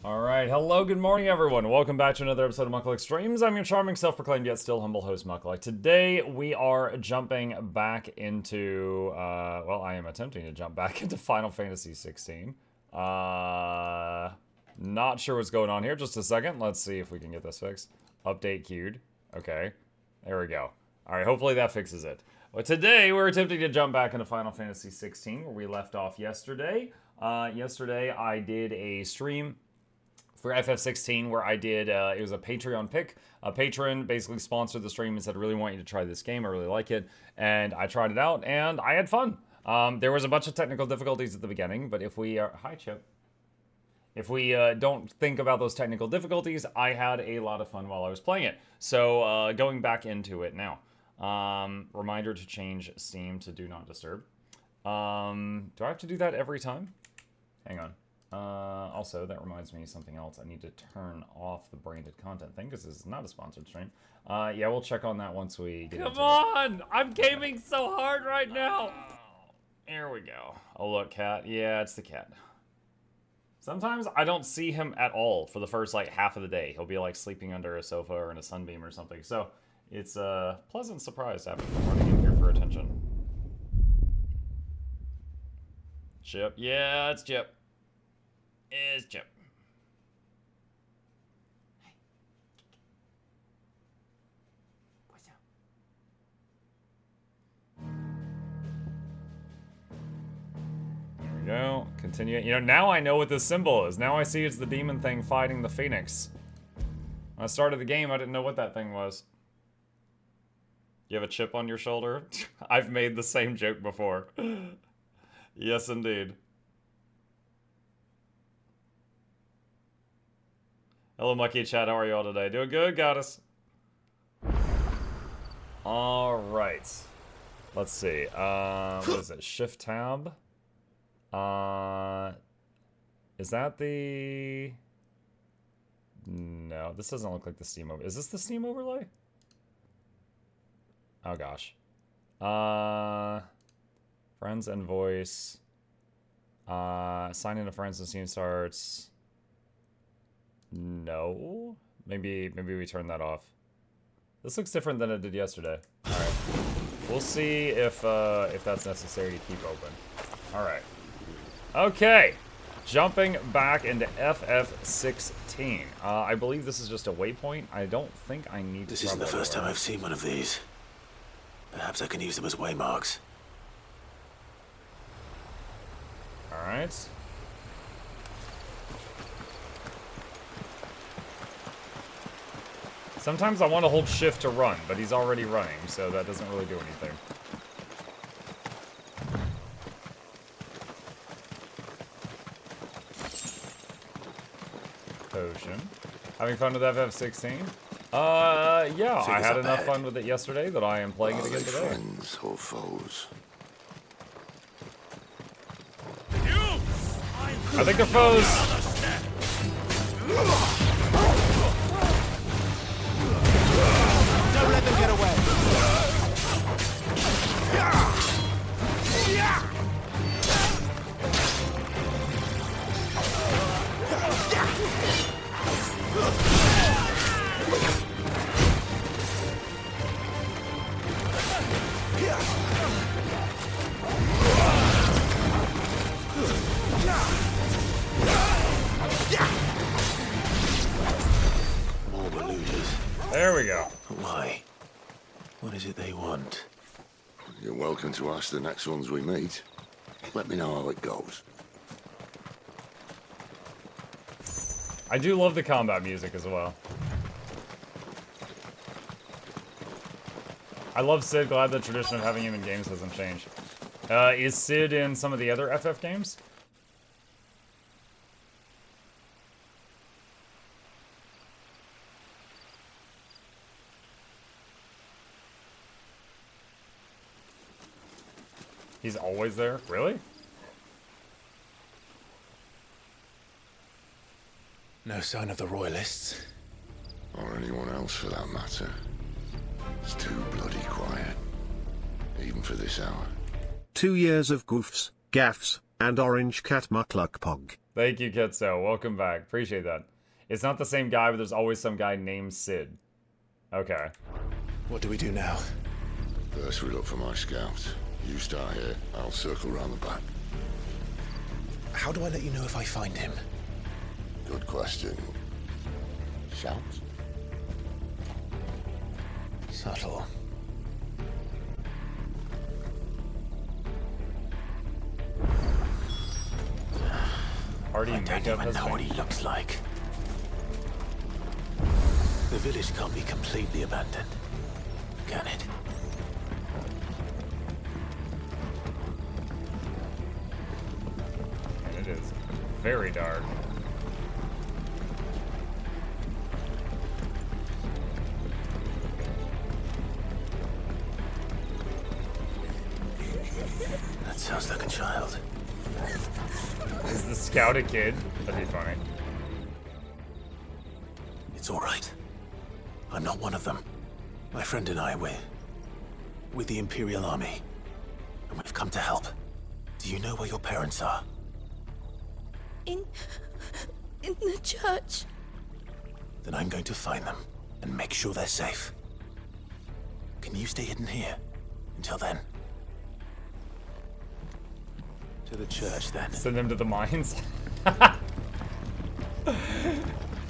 Alright, hello, good morning everyone. Welcome back to another episode of Mukluk Streams. I'm your charming, self-proclaimed, yet still humble host, Mukluk. Today, we are jumping back into, well, I am attempting to jump back into Final Fantasy XVI. Not sure what's going on here. Just a second. Let's see if we can get this fixed. Update queued. Okay. There we go. Alright, hopefully that fixes it. But today, we're attempting to jump back into Final Fantasy XVI, where we left off yesterday. Yesterday, I did a stream for FF16 where I did, it was a Patreon pick. A patron basically sponsored the stream and said, I really want you to try this game, I really like it. And I tried it out, and I had fun. There was a bunch of technical difficulties at the beginning, but if we are... Hi, Chip. If we don't think about those technical difficulties, I had a lot of fun while I was playing it. So, going back into it now. Reminder to change Steam to Do Not Disturb. Do I have to do that every time? Hang on. Also, that reminds me of something else. I need to turn off the branded content thing, because this is not a sponsored stream. Yeah, we'll check on that once we get into it. Come on! I'm gaming so hard right now! Here we go. Oh, look, cat. Yeah, it's the cat. Sometimes I don't see him at all for the first, like, half of the day. He'll be, like, sleeping under a sofa or in a sunbeam or something. So, it's a pleasant surprise to have him running in here for attention. Chip. Yeah, it's Chip. Is Chip. Hey. What's up? There we go. Continue. You know, now I know what this symbol is. Now I see it's the demon thing fighting the phoenix. When I started the game, I didn't know what that thing was. You have a chip on your shoulder? I've made the same joke before. Yes, indeed. Hello, Mucky Chat. How are you all today? Doing good, goddess. Alright. Let's see. What is it? Shift tab? Is that the... No, this doesn't look like the Steam overlay. Is this the Steam overlay? Oh, gosh. Friends and voice. Sign into friends and Steam starts... No? Maybe we turn that off. This looks different than it did yesterday. Alright. We'll see if that's necessary to keep open. Alright. Okay. Jumping back into FF16. I believe this is just a waypoint. I don't think I need to... This isn't the first time I've seen one of these. Perhaps I can use them as waymarks. Alright. Sometimes I want to hold shift to run, but he's already running, so that doesn't really do anything. Potion. Having fun with FF16? Yeah, I had enough fun with it yesterday that I am playing it again today. Friends or foes? I think they're foes. Don't let them get away. More balloons. There we go. Why? What is it they want? You're welcome to ask the next ones we meet. Let me know how it goes. I do love the combat music as well. I love Sid. Glad the tradition of having him in games hasn't changed. Is Sid in some of the other FF games? He's always there? Really? No sign of the royalists. Or anyone else for that matter. It's too bloody quiet. Even for this hour. 2 years of goofs, gaffs, and orange cat Mukluk Pog. Thank you, Ketso. Welcome back. Appreciate that. It's not the same guy, but there's always some guy named Sid. Okay. What do we do now? First we look for my scouts. You start here, I'll circle round the back. How do I let you know if I find him? Good question. Shout? Subtle. Party I don't makeup even has know what changed. he looks like. The village can't be completely abandoned, can it? It is very dark. That sounds like a child. Is the scout a kid? That'd be funny. It's all right. I'm not one of them. My friend and I, we're with the Imperial Army. And we've come to help. Do you know where your parents are? In the church. Then I'm going to find them and make sure they're safe. Can you stay hidden here until then? To the church, then. Send them to the mines.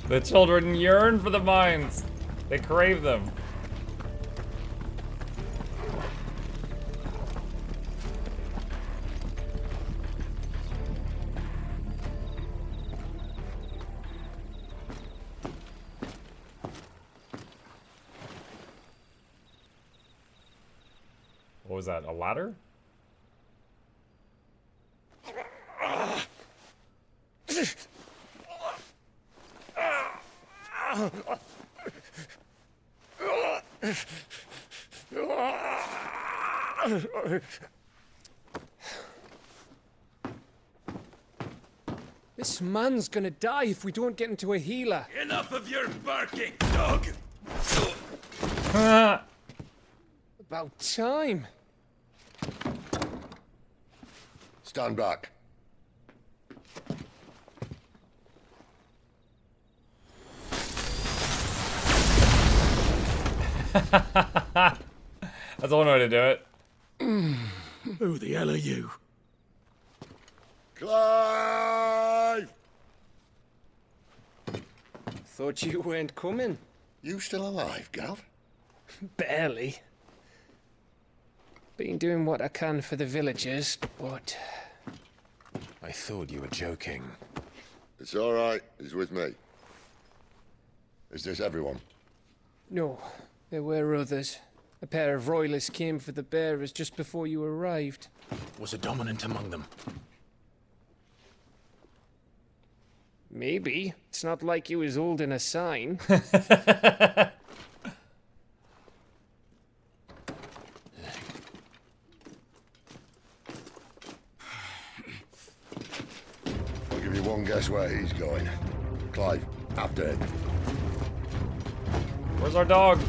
The children yearn for the mines. They crave them. What was that? A ladder? This man's gonna die if we don't get into a healer. Enough of your barking, dog! About time. Stand back. That's one way to do it. Who the hell are you? Clive! Thought you weren't coming. You still alive, Gav? Barely. Been doing what I can for the villagers, but I thought you were joking. It's all right. He's with me. Is this everyone? no, there were others. A pair of royalists came for the bearers just before you arrived. Was a dominant among them? Maybe. It's not like he was holding a sign. I'll give you one guess where he's going. Clive, after him. Where's our dog?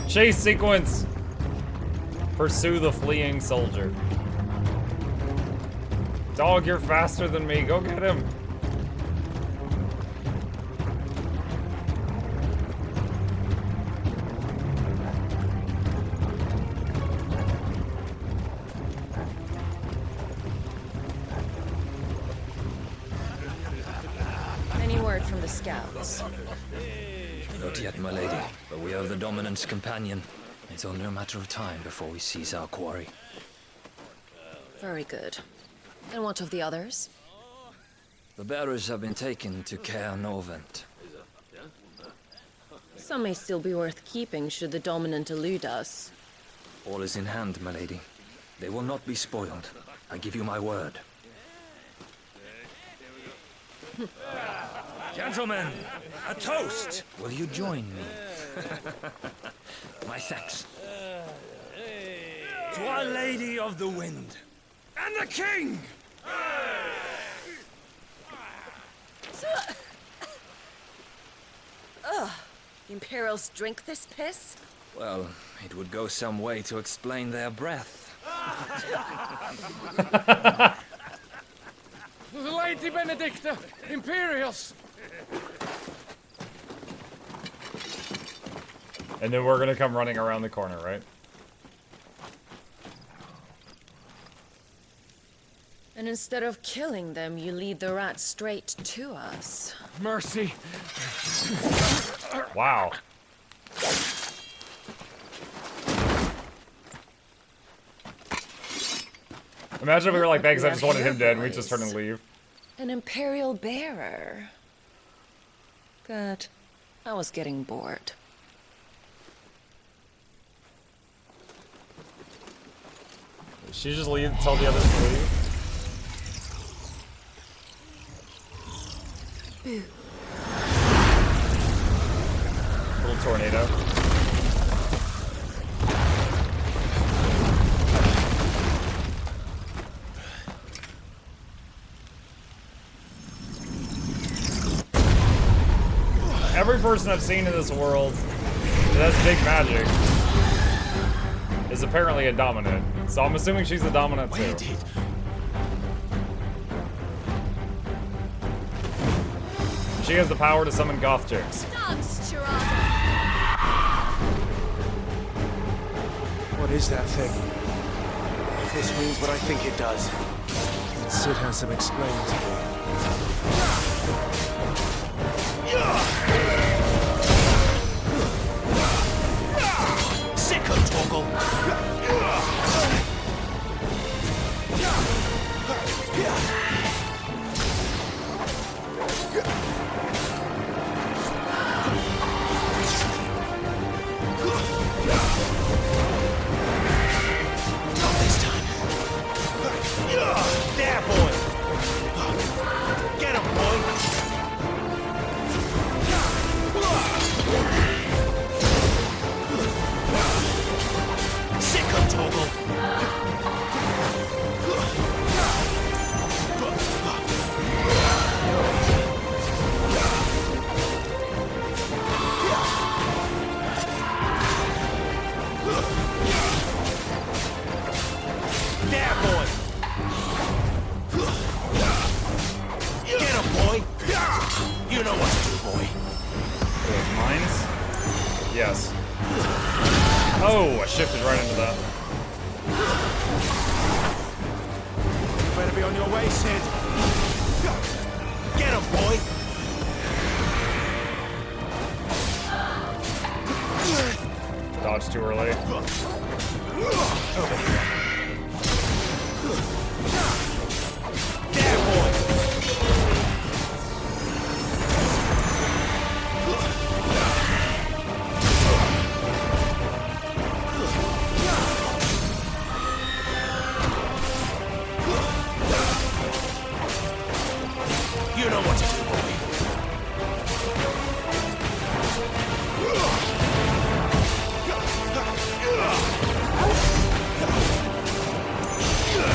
Chase sequence. Pursue the fleeing soldier. Dog, you're faster than me. Go get him. Any word from the scouts? Not yet, my lady, but we are the Dominant's companion. It's only a matter of time before we seize our quarry. Very good. And what of the others? The bearers have been taken to Caer Novent. Some may still be worth keeping should the Dominant elude us. All is in hand, my lady. They will not be spoiled. I give you my word. Gentlemen, a toast! Will you join me? My thanks. To Our Lady of the Wind and the King! Imperials drink this piss? Well, it would go some way to explain their breath. Lady Benedicta, Imperials! And then we're gonna come running around the corner, right? And instead of killing them, you lead the rats straight to us. Mercy. Wow. Imagine if we were like, thanks, I just wanted him dead, and we just turn and leave. An Imperial bearer. Good. I was getting bored. Did she just leave, tell the others to leave? Little tornado. Every person I've seen in this world that has big magic is apparently a dominant. So I'm assuming she's a dominant too. She has the power to summon goth chicks. What is that thing? If this means what I think it does, Sid has some explaining to do. Sicko Toggle! Not this time. There, boy! Get him, boy! Sicko Toggle! There, boy! Get him, boy! You know what to do, boy. Those mines? Yes. Oh, I shifted right into that. You better be on your way, Sid. Get him, boy! Dodge too early. There, boy! You know what to do, boy.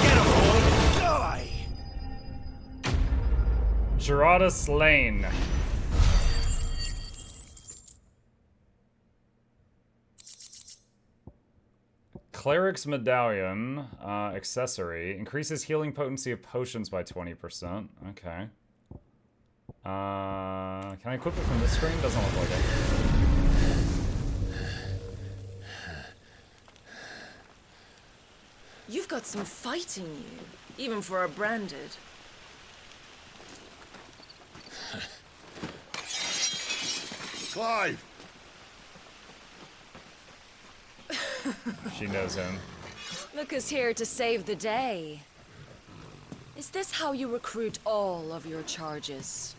Get him, boy! Die! Gerada slain. Cleric's Medallion, accessory. Increases healing potency of potions by 20%. Okay. Can I equip it from this screen? Doesn't look like it. You've got some fight in you, even for a branded. Clive! She knows him. Look who's here to save the day. Is this how you recruit all of your charges?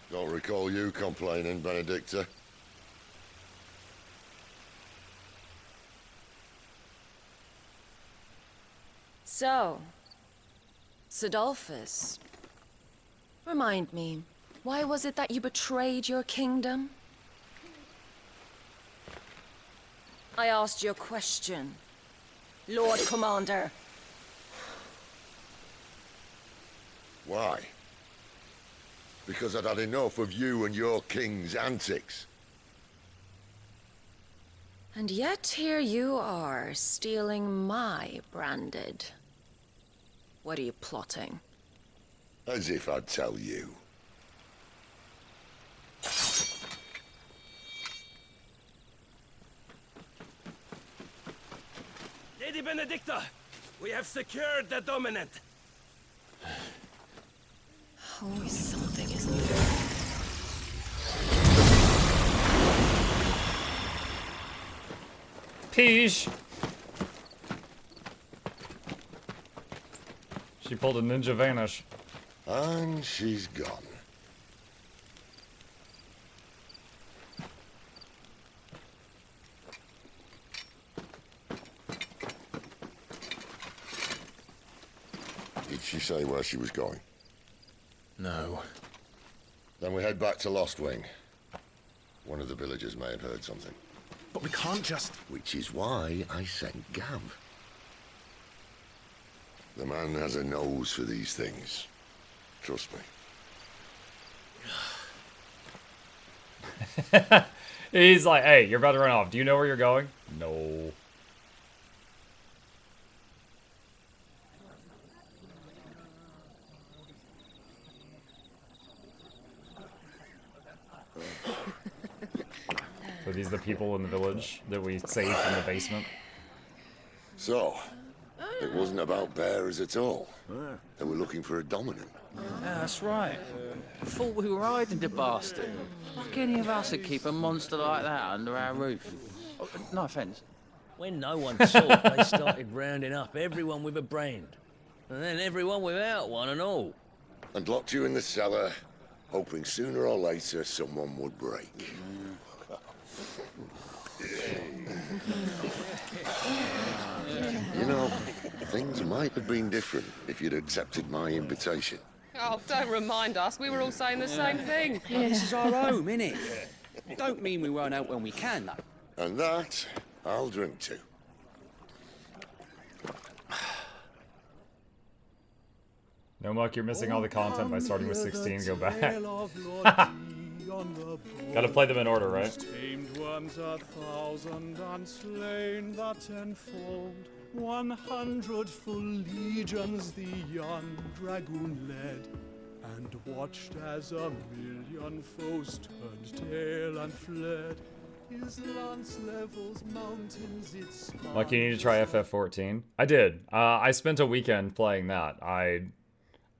Don't recall you complaining, Benedicta. So, Sidolphus, remind me, why was it that you betrayed your kingdom? I asked you a question, Lord Commander. Why? Because I'd had enough of you and your king's antics. And yet here you are, stealing my branded. What are you plotting? As if I'd tell you. Lady Benedicta, we have secured the dominant. Always something, isn't there? Peach! She pulled a ninja vanish. And she's gone. Did she say where she was going? No. Then we head back to Lost Wing. One of the villagers may have heard something. But we can't just... Which is why I sent Gav. The man has a nose for these things. Trust me. He's like, hey, you're about to run off. Do you know where you're going? No. So these are the people in the village that we saved from the basement. So, it wasn't about bears at all. They were looking for a dominant. Yeah, that's right. Thought we were hiding the bastard. Like any of us would keep a monster like that under our roof. Oh, no offence. When no one saw, they started rounding up everyone with a brand. And then everyone without one and all. And locked you in the cellar, hoping sooner or later someone would break. You know, things might have been different if you'd accepted my invitation. Oh, don't remind us. We were all saying the same thing. Yeah, this is our home, innit? Don't mean we won't out when we can, though. And that, I'll drink to. No, Muck, you're missing all the content by starting with 16. Go back. Gotta play them in order, right? Tamed worms 1,000 and slain the tenfold. 100 full legions the young dragoon led, and watched as 1,000,000 foes turned tail and fled. His lance levels mountains, its Muck, you need to try FF14. I did. I spent a weekend playing that. I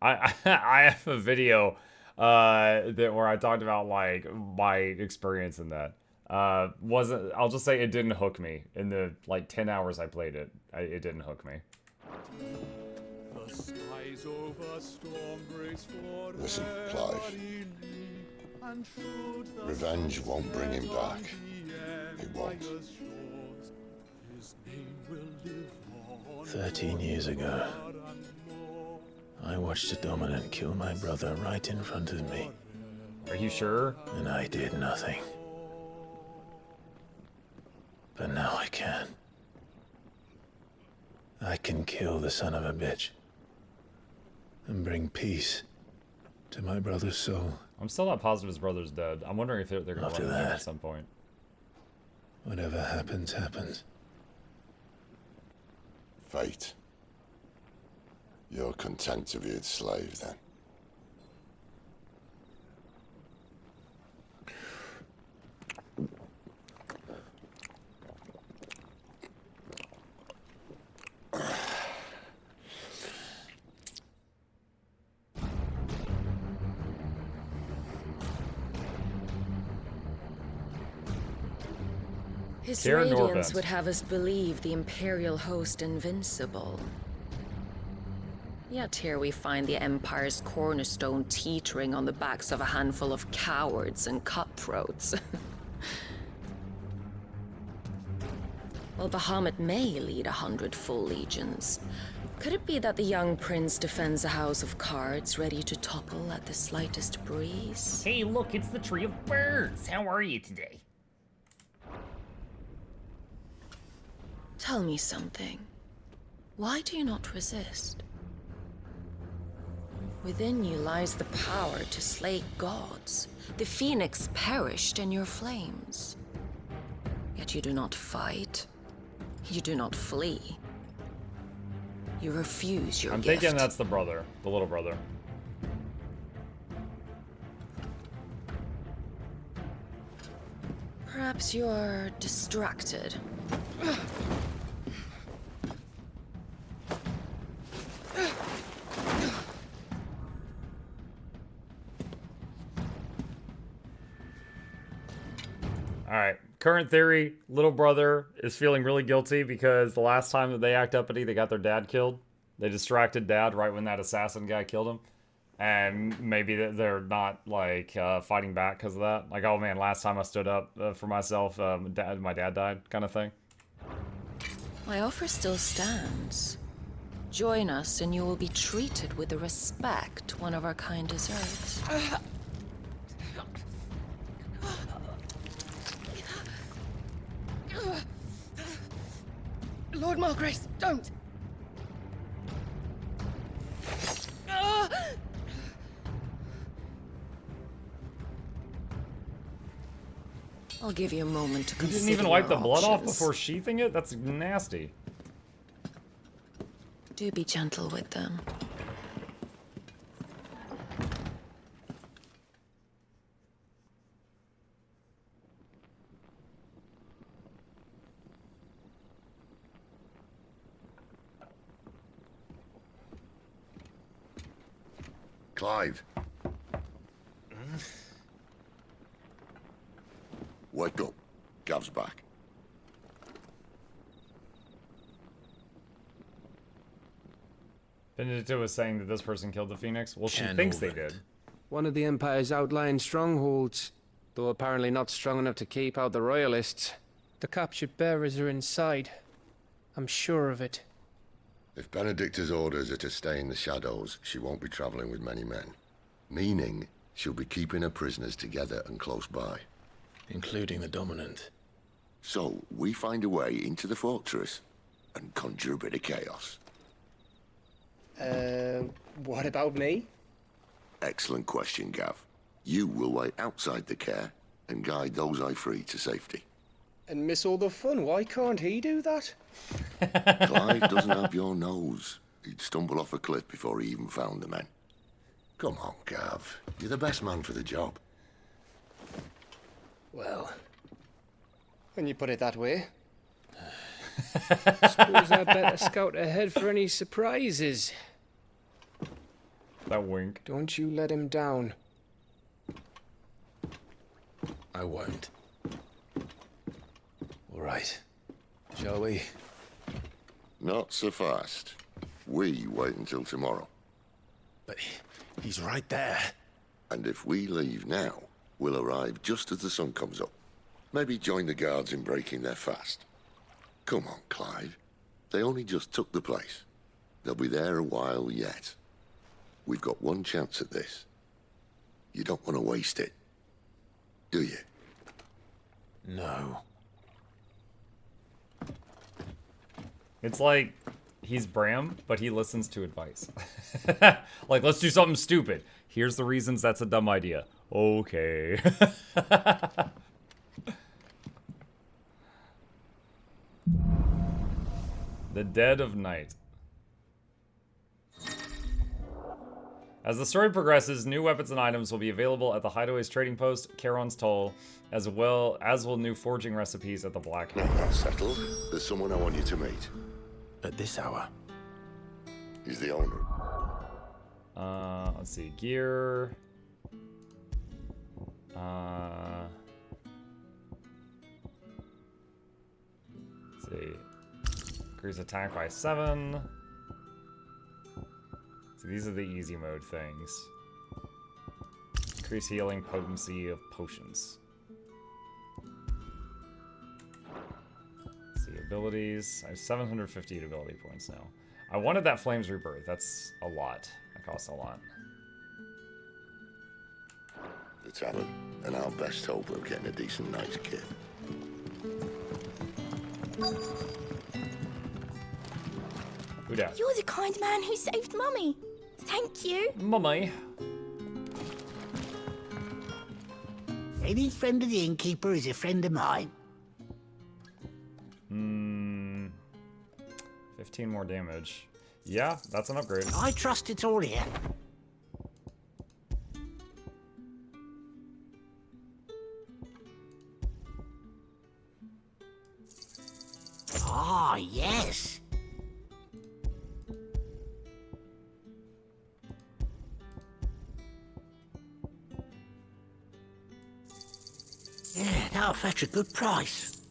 have a video where I talked about like my experience in that. I'll just say it didn't hook me in the like 10 hours I played it. It didn't hook me. The skies over storm breaks for Listen, Clive. and should the Revenge won't bring him back. It won't. his name will live on 13 years ago, I watched a dominant kill my brother right in front of me. Are you sure? And I did nothing. But now I can. I can kill the son of a bitch. And bring peace to my brother's soul. I'm still not positive his brother's dead. I'm wondering if they're gonna After run into him that, at some point. Whatever happens, happens. Fate. You're content to be its slave, then? His Karen radiance Norvent. would have us believe the Imperial host invincible. Yet here we find the Empire's cornerstone teetering on the backs of a handful of cowards and cutthroats. While Bahamut may lead 100 full legions, could it be that the young prince defends a house of cards ready to topple at the slightest breeze? Hey, look, it's the Tree of Birds. How are you today? Tell me something. Why do you not resist? Within you lies the power to slay gods. The phoenix perished in your flames. Yet you do not fight. You do not flee. You refuse your I'm gift. thinking that's the brother, the little brother. Perhaps you're distracted. Alright, current theory, little brother is feeling really guilty because the last time that they act uppity, they got their dad killed. They distracted dad right when that assassin guy killed him. And maybe they're not, like, fighting back because of that. Like, oh man, last time I stood up for myself, my dad died, kind of thing. My offer still stands. Join us and you will be treated with the respect one of our kind deserves. Lord Margrace, don't! I'll give you a moment to You consider didn't even wipe the your blood off options. before sheathing it? That's nasty. Do be gentle with them. Clive. Wake up. Gav's back. Benedicta was saying that this person killed the Phoenix. Well, she Can't thinks they hold it. did. One of the Empire's outlying strongholds, though apparently not strong enough to keep out the Royalists. The captured bearers are inside. I'm sure of it. If Benedicta's orders are to stay in the shadows, she won't be traveling with many men. Meaning, she'll be keeping her prisoners together and close by. Including the Dominant. So, we find a way into the fortress and conjure a bit of chaos. What about me? Excellent question, Gav. You will wait outside the care and guide those I free to safety. And miss all the fun. Why can't he do that? Clive doesn't have your nose. He'd stumble off a cliff before he even found the men. Come on, Gav. You're the best man for the job. Well, when you put it that way. Suppose I'd better scout ahead for any surprises. That wink. Don't you let him down. I won't. All right. Shall we? Not so fast. We wait until tomorrow. But he's right there. And if we leave now, we'll arrive just as the sun comes up. Maybe join the guards in breaking their fast. Come on, Clive. They only just took the place. They'll be there a while yet. We've got one chance at this. You don't want to waste it, do you? No. It's like he's Bram, but he listens to advice. Like, let's do something stupid. Here's the reasons that's a dumb idea. Okay. The Dead of Night. As the story progresses, new weapons and items will be available at the Hideaway's trading post, Charon's Toll, as well as will new forging recipes at the Black Now that's settled. There's someone I want you to meet. At this hour. He's the owner. Let's see, gear. Let's see. Increase attack by 7. So these are the easy mode things. Increase healing potency of potions. Let's see, abilities. I have 758 ability points now. I wanted that Flames Rebirth. That's a lot. That costs a lot. The tavern, and our best hope of getting a decent night's kit. Who dat? You're the kind man who saved Mummy. Thank you. Mummy. Any friend of the innkeeper is a friend of mine. 15 more damage. Yeah, that's an upgrade. I trust it's all here. Ah, yes. Yeah, that'll fetch a good price.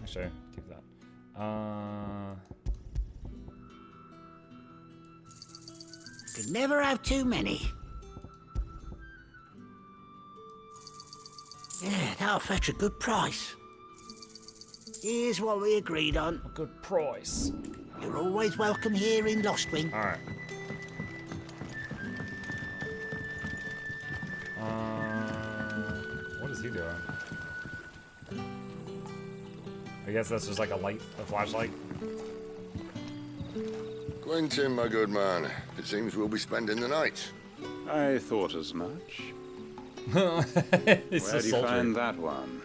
Actually, keep that. Could never have too many. Yeah, that'll fetch a good price. Here's what we agreed on. A good price. You're always welcome here in Lostwing. Alright. What is he doing? I guess that's just like a light, a flashlight. Quentin, my good man. It seems we'll be spending the night. I thought as much. Where do you find that one?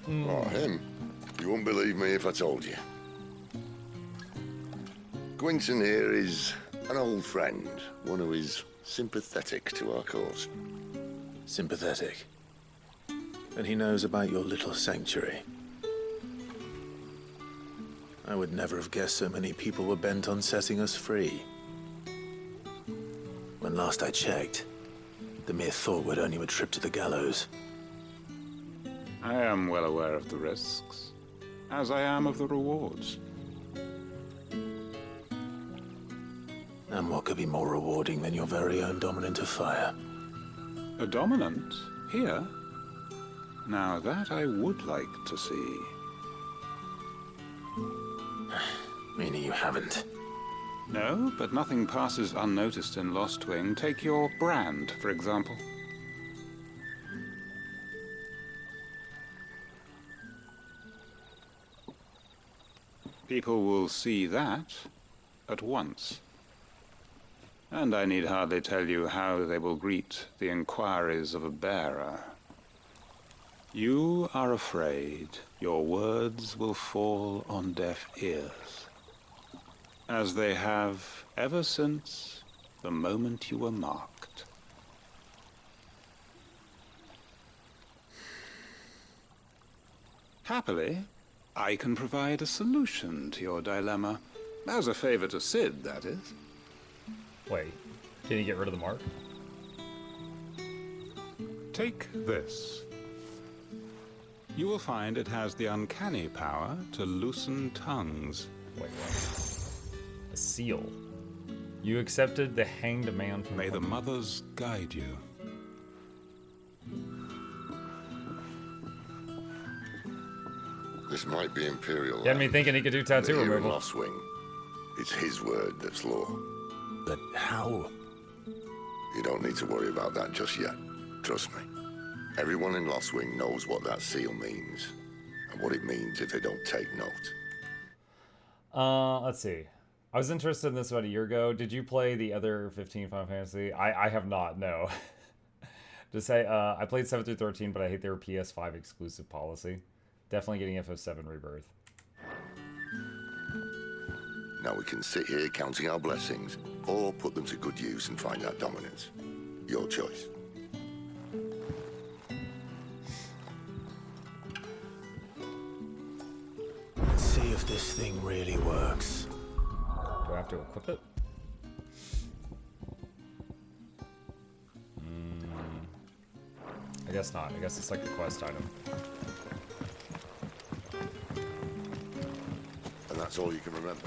Oh, him. You wouldn't believe me if I told you. Quentin here is an old friend, one who is sympathetic to our cause. Sympathetic. And he knows about your little sanctuary. I would never have guessed so many people were bent on setting us free. When last I checked, the mere thought would earn you a trip to the gallows. I am well aware of the risks, as I am of the rewards. And what could be more rewarding than your very own dominant of fire? A dominant? Here? Now that I would like to see. Meaning you haven't? No, but nothing passes unnoticed in Lostwing. Take your brand, for example. People will see that at once. And I need hardly tell you how they will greet the inquiries of a bearer. You are afraid your words will fall on deaf ears, as they have ever since the moment you were marked. Happily, I can provide a solution to your dilemma. As a favor to Sid, that is. Wait, can you get rid of the mark? Take this. You will find it has the uncanny power to loosen tongues. Wait, what? A seal. You accepted the hanged man from... May the mothers guide you. This might be Imperial. Got me thinking he could do tattoo Here in removal. Lostwing, it's his word that's law. But how? You don't need to worry about that just yet. Trust me. Everyone in Lostwing knows what that seal means, and what it means if they don't take note. Let's see. I was interested in this about a year ago. Did you play the other 15 Final Fantasy? I have not, no. To say, I played 7 through 13, but I hate their PS5 exclusive policy. Definitely getting FF7 Rebirth. Now we can sit here counting our blessings, or put them to good use and find out dominance. Your choice. Let's see if this thing really works. Do I have to equip it? I guess not. I guess it's like a quest item. And that's all you can remember.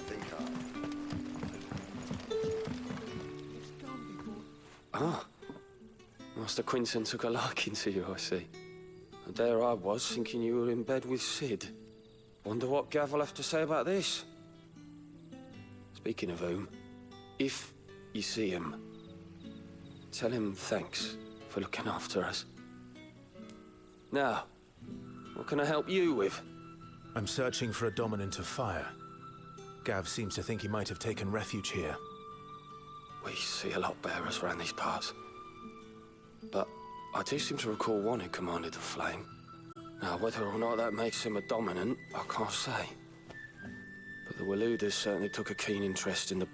Think hard. Ah. Master Quinton took a liking to you, I see. And there I was, thinking you were in bed with Sid. Wonder what Gav will have to say about this. Speaking of whom, if you see him, tell him thanks for looking after us. Now, what can I help you with? I'm searching for a dominant of fire. Gav seems to think he might have taken refuge here. We see a lot bearers around these parts. But I do seem to recall one who commanded the flame. Now, whether or not that makes him a dominant, I can't say. But the Waludas certainly took a keen interest in the